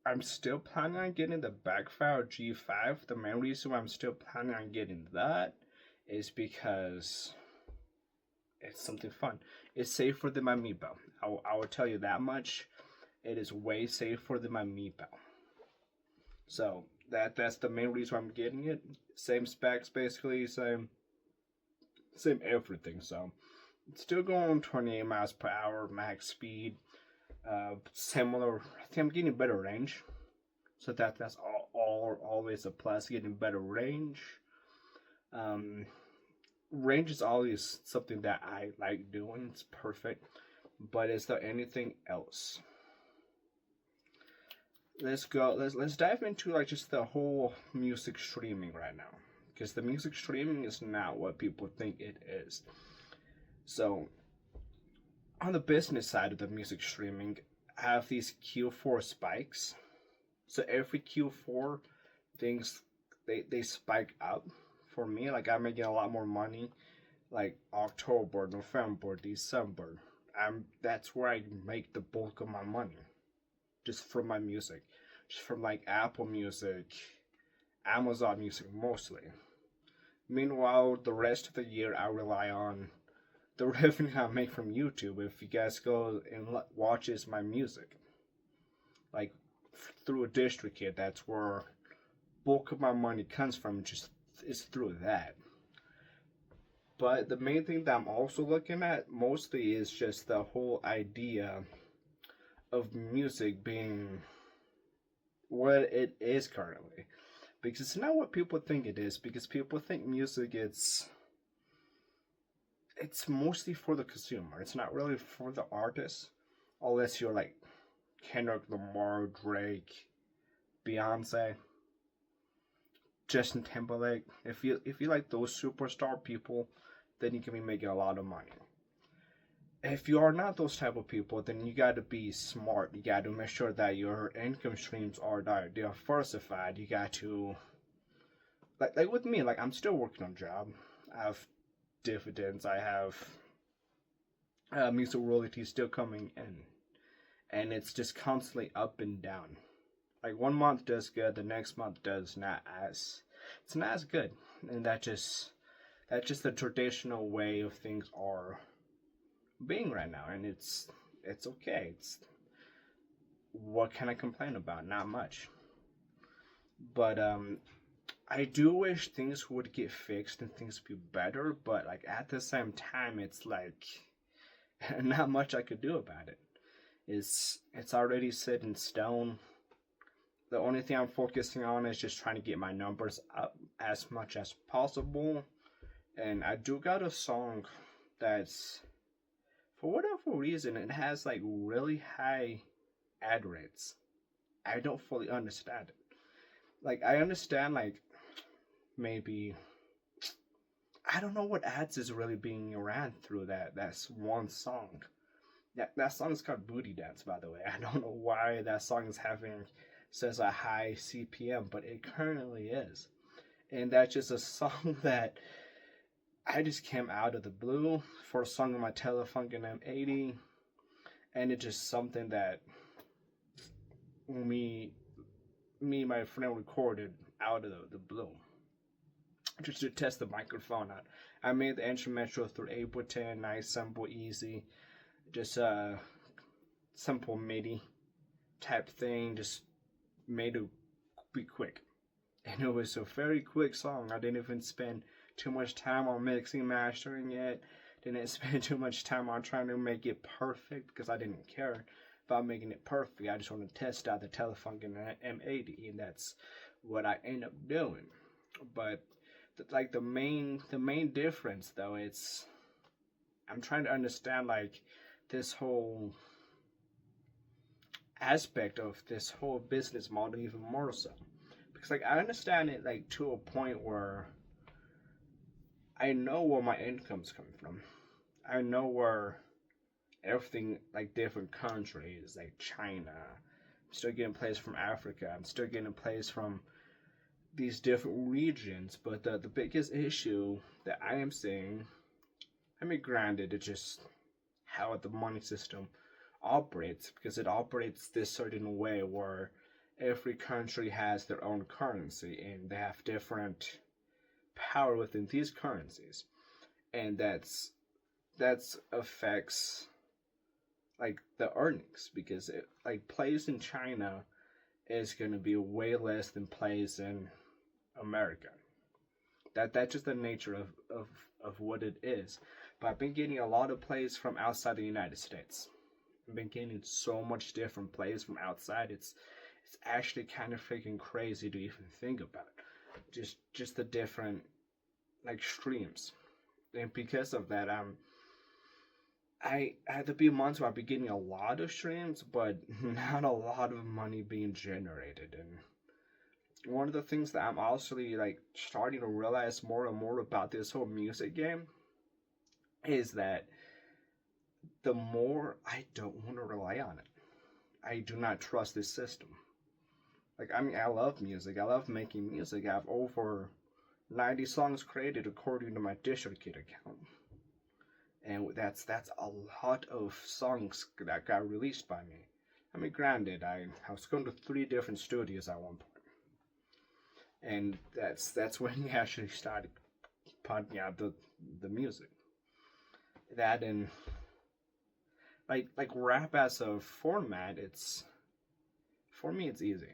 I'm still planning on getting the Backfire G5. The main reason why I'm still planning on getting that is because it's something fun. It's safer than my Meepo. I will tell you that much. It is way safer than my Meepo. So that's the main reason why I'm getting it. Same specs, basically, same everything. So it's still going 28 miles per hour max speed. Similar. I think I'm getting better range. So that's all always a plus. Getting better range. Um, Range is always something that I like doing. It's perfect. But is there anything else? Let's go. Let's dive into like just the whole music streaming right now, because the music streaming is not what people think it is. So on the business side of the music streaming, I have these Q4 spikes. So every Q4, things they spike up for me. Like I'm making a lot more money. Like October, November, December. That's where I make the bulk of my money, just from my music, just from like Apple Music, Amazon Music mostly. Meanwhile, the rest of the year I rely on the revenue I make from YouTube. If you guys go and watches my music, like through a DistroKid, that's where bulk of my money comes from. Just is through that. But the main thing that I'm also looking at mostly is just the whole idea of music being what it is currently. Because it's not what people think it is. Because people think music it's mostly for the consumer. It's not really for the artist, unless you're like Kendrick Lamar, Drake, Beyonce, Justin Timberlake. If you like those superstar people, then you can be making a lot of money. If you are not those type of people, then you got to be smart. You got to make sure that your income streams are diversified. You got to like with me, like I'm still working on a job. I have dividends. I have music royalties still coming in, and it's just constantly up and down. Like one month does good, the next month does not as it's not as good, and that's just the traditional way of things are being right now, and it's okay. It's what can I complain about? Not much. But I do wish things would get fixed and things would be better, but like at the same time it's like not much I could do about it. It's already set in stone. The only thing I'm focusing on is just trying to get my numbers up as much as possible. And I do got a song that's, for whatever reason, it has like really high ad rates. I don't fully understand it. Like I understand like maybe I don't know what ads is really being ran through that's one song. That song is called Booty Dance, by the way. I don't know why that song is having such a high CPM, but it currently is. And that's just a song that I just came out of the blue for a song on my Telefunken M80, and it's just something that me and my friend recorded out of the blue, just to test the microphone out. I made the instrumental through Ableton, nice, simple, easy, just a simple MIDI type thing, just made it be quick. And it was a very quick song. I didn't even spend too much time on mixing, mastering it. Didn't spend too much time on trying to make it perfect because I didn't care about making it perfect. I just wanted to test out the Telefunken M80, and that's what I end up doing. But like the main difference though, it's I'm trying to understand like this whole aspect of this whole business model even more so, because like I understand it like to a point where I know where my income's coming from. I know where everything like different countries like China. I'm still getting plays from Africa. I'm still getting plays from these different regions. But the biggest issue that I am seeing, I mean, granted, it's just how the money system operates, because it operates this certain way where every country has their own currency and they have different power within these currencies, and that's affects like the earnings, because like plays in China is going to be way less than plays in America. That's just the nature of what it is. But I've been getting a lot of plays from outside the United States. I've been getting so much different plays from outside. It's actually kind of freaking crazy to even think about. Just the different like streams, and because of that, I had to be months where I'd be getting a lot of streams, but not a lot of money being generated. And one of the things that I'm also like starting to realize more and more about this whole music game is that the more I don't want to rely on it, I do not trust this system. Like, I mean, I love music. I love making music. I have over 90 songs created according to my DistroKid account. And that's a lot of songs that got released by me. I mean, granted, I was going to 3 different studios at one point, and that's when you actually started putting out the music. That, and like rap as a format, it's, for me, it's easy.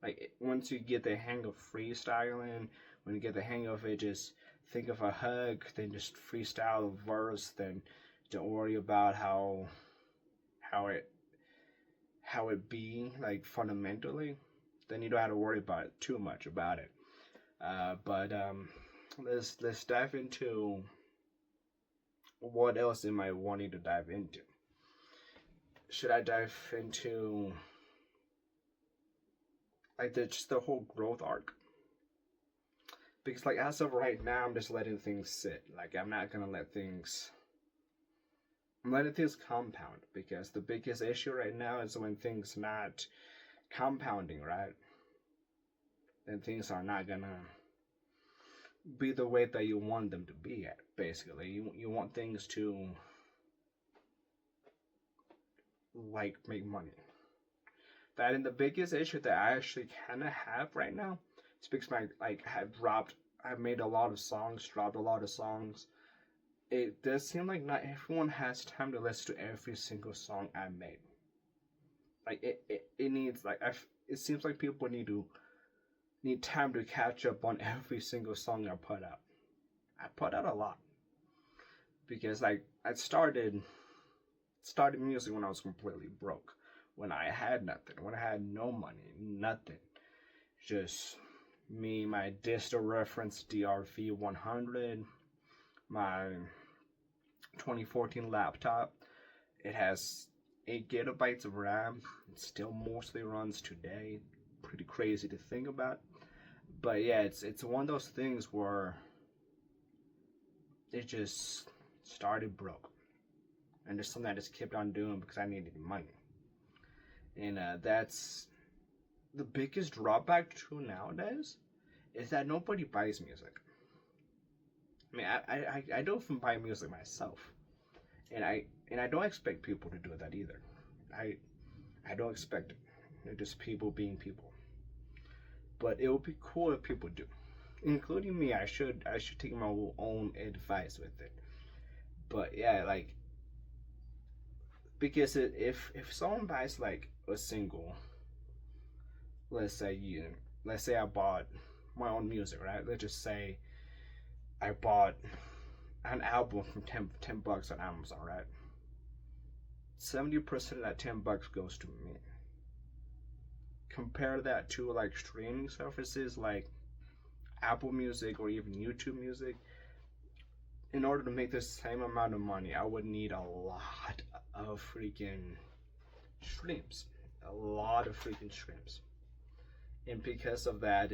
Like, once you get the hang of freestyling, when you get the hang of it, just think of a hook, then just freestyle a verse, then don't worry about how it be like fundamentally. Then you don't have to worry about it too much about it. But let's dive into what else am I wanting to dive into. Should I dive into like just the whole growth arc? Because like as of right now, I'm just letting things sit. Like, I'm not gonna let things. I'm letting things compound, because the biggest issue right now is when things not compounding, right? Then things are not gonna be the way that you want them to be at. Basically, you want things to like make money. That, and the biggest issue that I actually kind of have right now is because I've made a lot of songs, dropped a lot of songs. It does seem like not everyone has time to listen to every single song I made. Like, it needs, like, it seems like people need time to catch up on every single song I put out. I put out a lot, because like I started music when I was completely broke, when I had nothing, when I had no money, nothing, just me, my disto reference DRV100, my 2014 laptop. It has 8 gigabytes of RAM. It still mostly runs today. Pretty crazy to think about. But yeah, it's one of those things where it just started broke, and there's something I just kept on doing because I needed money. And that's the biggest drawback to nowadays, is that nobody buys music. I mean, I don't even buy music myself, and I don't expect people to do that either. I don't expect it. They're just people being people. But it would be cool if people do, including me. I should take my own advice with it. But yeah, like, because if someone buys like a single, let's say I bought my own music, right? Let's just say I bought an album from 10 bucks on Amazon, right? 70% of that $10 goes to me. Compare that to like streaming services like Apple Music or even YouTube Music. In order to make the same amount of money, I would need a lot of freaking streams. A lot of freaking streams. And because of that,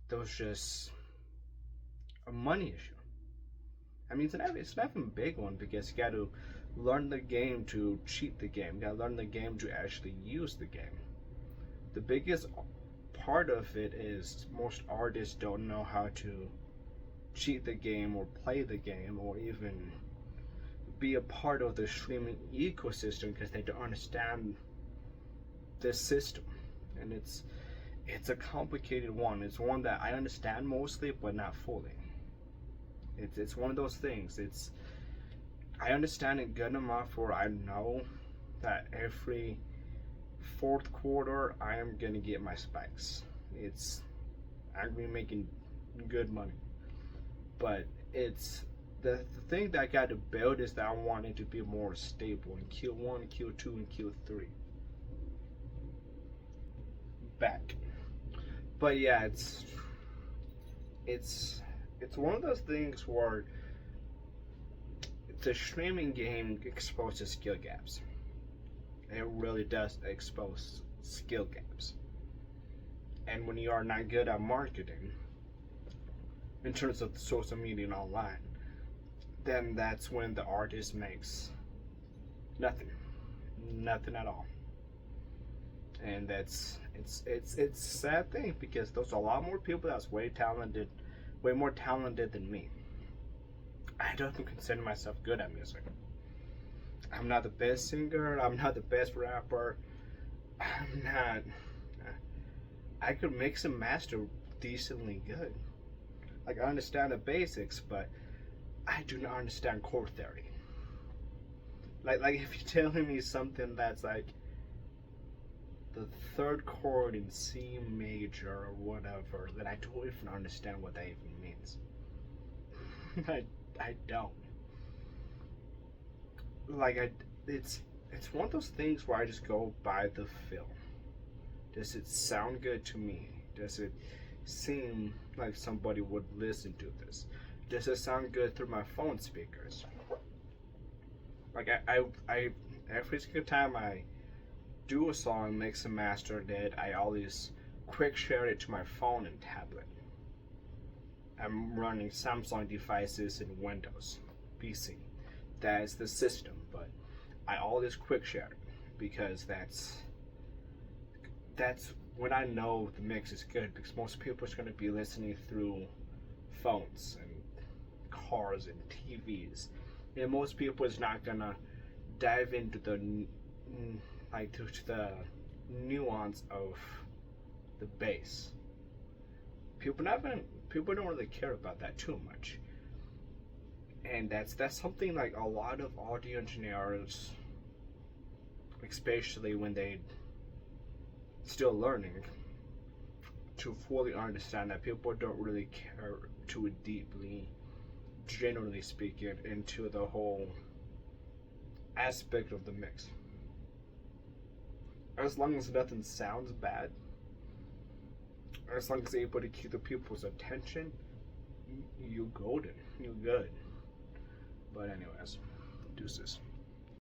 there was just a money issue. I mean, it's not even a big one, because you got to learn the game to cheat the game. You got to learn the game to actually use the game. The biggest part of it is most artists don't know how to cheat the game or play the game or even be a part of the streaming ecosystem, because they don't understand this system, and it's a complicated one. It's one that I understand mostly, but not fully. It's one of those things. I understand it good enough where I know that every fourth quarter I am gonna get my spikes. I'm gonna be making good money, but it's the thing that I got to build is that I want it to be more stable in Q1, Q2, and Q3. Back, but yeah, it's one of those things where the streaming game exposes skill gaps. It really does expose skill gaps. And when you are not good at marketing, in terms of social media and online, then that's when the artist makes nothing, nothing at all. And it's a sad thing because there's a lot more people that's way more talented than me. I don't consider myself good at music. I'm not the best singer. I'm not the best rapper. I'm not. I could mix and master decently good. Like, I understand the basics, but I do not understand chord theory. Like if you're telling me something that's like the third chord in C major or whatever, then I don't even understand what that even means. I don't. Like it's one of those things where I just go by the feel. Does it sound good to me? Does it seem like somebody would listen to this? Does it sound good through my phone speakers? Like I every single time I do a song, mix and master it, I always quick share it to my phone and tablet. I'm running Samsung devices in Windows PC. That is the system, but I always quick share it because that's when I know the mix is good, because most people are going to be listening through phones and cars and TVs, and most people is not gonna dive into the to the nuance of the bass. People don't really care about that too much, and that's something like a lot of audio engineers, especially when they still learning, to fully understand that people don't really care too deeply, generally speaking, into the whole aspect of the mix. As long as nothing sounds bad, as long as you're able to keep the people's attention, you golden, you good. But anyways, deuces.